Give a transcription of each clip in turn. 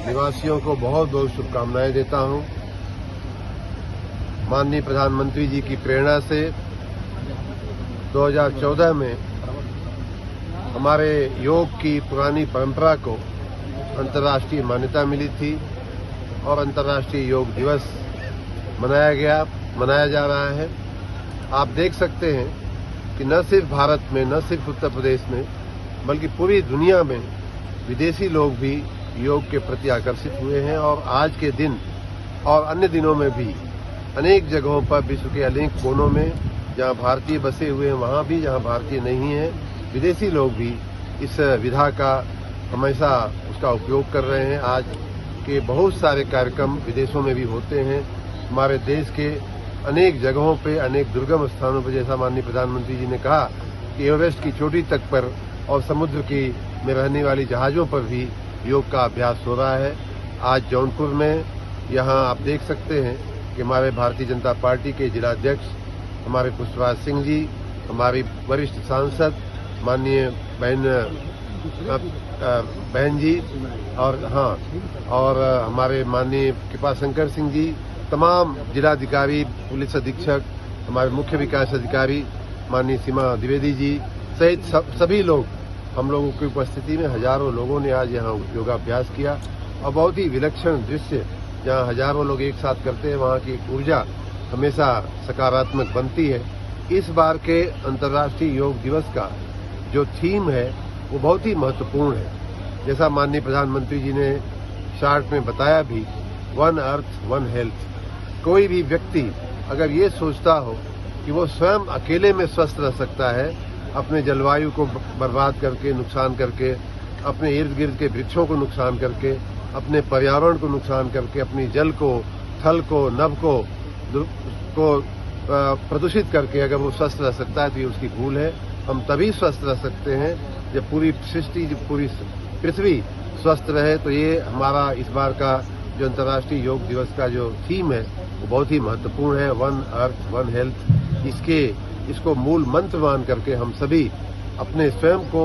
निवासियों को बहुत बहुत शुभकामनाएं देता हूं। माननीय प्रधानमंत्री जी की प्रेरणा से 2014 में हमारे योग की पुरानी परंपरा को अंतर्राष्ट्रीय मान्यता मिली थी और अंतर्राष्ट्रीय योग दिवस मनाया जा रहा है। आप देख सकते हैं कि न सिर्फ भारत में, न सिर्फ उत्तर प्रदेश में, बल्कि पूरी दुनिया में विदेशी लोग भी योग के प्रति आकर्षित हुए हैं और आज के दिन और अन्य दिनों में भी अनेक जगहों पर विश्व के अनेक कोनों में जहां भारतीय बसे हुए हैं, वहां भी जहां भारतीय नहीं है, विदेशी लोग भी इस विधा का हमेशा उसका उपयोग कर रहे हैं। आज के बहुत सारे कार्यक्रम विदेशों में भी होते हैं। हमारे देश के अनेक जगहों पे, अनेक दुर्गम स्थानों पर, जैसा माननीय प्रधानमंत्री जी ने कहा कि एवरेस्ट की चोटी तक पर और समुद्र की में रहने वाली जहाजों पर भी योग का अभ्यास हो रहा है। आज जौनपुर में यहाँ आप देख सकते हैं कि हमारे भारतीय जनता पार्टी के जिलाध्यक्ष हमारे पुष्पराज सिंह जी, हमारी वरिष्ठ सांसद माननीय बहन जी और हमारे माननीय कृपाशंकर सिंह जी, तमाम जिलाधिकारी, पुलिस अधीक्षक, हमारे मुख्य विकास अधिकारी माननीय सीमा द्विवेदी जी सहित सभी लोग, हम लोगों की उपस्थिति में हजारों लोगों ने आज यहाँ योगाभ्यास किया और बहुत ही विलक्षण दृश्य, जहाँ हजारों लोग एक साथ करते हैं, वहाँ की ऊर्जा हमेशा सकारात्मक बनती है। इस बार के अंतर्राष्ट्रीय योग दिवस का जो थीम है वो बहुत ही महत्वपूर्ण है। जैसा माननीय प्रधानमंत्री जी ने शार्ट में बताया भी, वन अर्थ वन हेल्थ। कोई भी व्यक्ति अगर ये सोचता हो कि वो स्वयं अकेले में स्वस्थ रह सकता है, अपने जलवायु को बर्बाद करके, नुकसान करके, अपने इर्द गिर्द के वृक्षों को नुकसान करके, अपने पर्यावरण को नुकसान करके, अपनी जल को, थल को, नभ को प्रदूषित करके अगर वो स्वस्थ रह सकता है तो ये उसकी भूल है। हम तभी स्वस्थ रह सकते हैं जब पूरी सृष्टि, जब पूरी पृथ्वी स्वस्थ रहे। तो ये हमारा इस बार का जो अंतर्राष्ट्रीय योग दिवस का जो थीम है वो बहुत ही महत्वपूर्ण है, वन अर्थ वन हेल्थ। इसको मूल मंत्र मान करके हम सभी अपने स्वयं को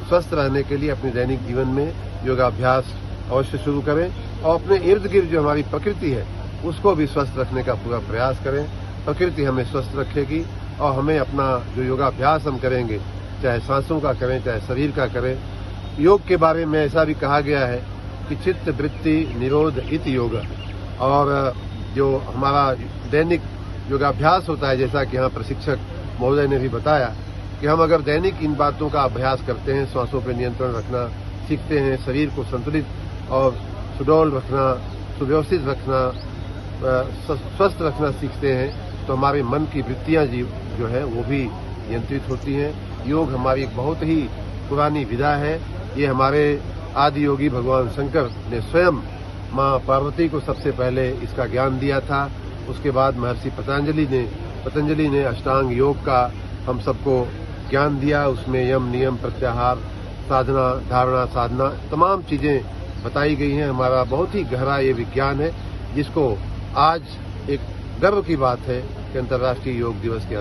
स्वस्थ रहने के लिए अपने दैनिक जीवन में योगाभ्यास अवश्य शुरू करें और अपने इर्द गिर्द जो हमारी प्रकृति है उसको भी स्वस्थ रखने का पूरा प्रयास करें। प्रकृति हमें स्वस्थ रखेगी और हमें अपना जो योगाभ्यास हम करेंगे, चाहे सांसों का करें, चाहे शरीर का करें। योग के बारे में ऐसा भी कहा गया है कि चित्त वृत्ति निरोध इत योग, और जो हमारा दैनिक योगाभ्यास होता है, जैसा कि यहाँ प्रशिक्षक महोदय ने भी बताया कि हम अगर दैनिक इन बातों का अभ्यास करते हैं, श्वासों पर नियंत्रण रखना सीखते हैं, शरीर को संतुलित और सुडौल रखना, सुव्यवस्थित रखना, स्वस्थ रखना सीखते हैं, तो हमारे मन की वृत्तियां जो है वो भी नियंत्रित होती हैं। योग हमारी एक बहुत ही पुरानी विधा है। ये हमारे आदि योगी भगवान शंकर ने स्वयं माँ पार्वती को सबसे पहले इसका ज्ञान दिया था। उसके बाद महर्षि पतंजलि ने अष्टांग योग का हम सबको ज्ञान दिया। उसमें यम, नियम, प्रत्याहार, साधना, धारणा, साधना, तमाम चीजें बताई गई हैं। हमारा बहुत ही गहरा ये विज्ञान है, जिसको आज एक गर्व की बात है कि अंतर्राष्ट्रीय योग दिवस के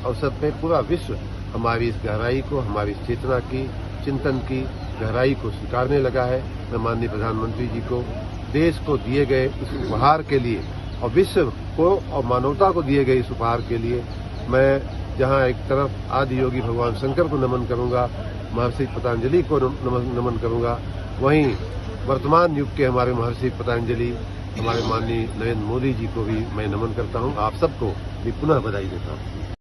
अवसर पर पूरा विश्व हमारी इस गहराई को, हमारी इस चेतना की, चिंतन की गहराई को स्वीकारने लगा है। मैं माननीय प्रधानमंत्री जी को देश को दिए गए इस उपहार के लिए और विश्व को और मानवता को दिए गए इस उपहार के लिए मैं जहां एक तरफ आदि योगी भगवान शंकर को नमन करूंगा, महर्षि पतंजलि को नमन करूंगा, वहीं वर्तमान युग के हमारे महर्षि पतंजलि, हमारे माननीय नरेंद्र मोदी जी को भी मैं नमन करता हूं। आप सबको भी पुनः बधाई देता हूं।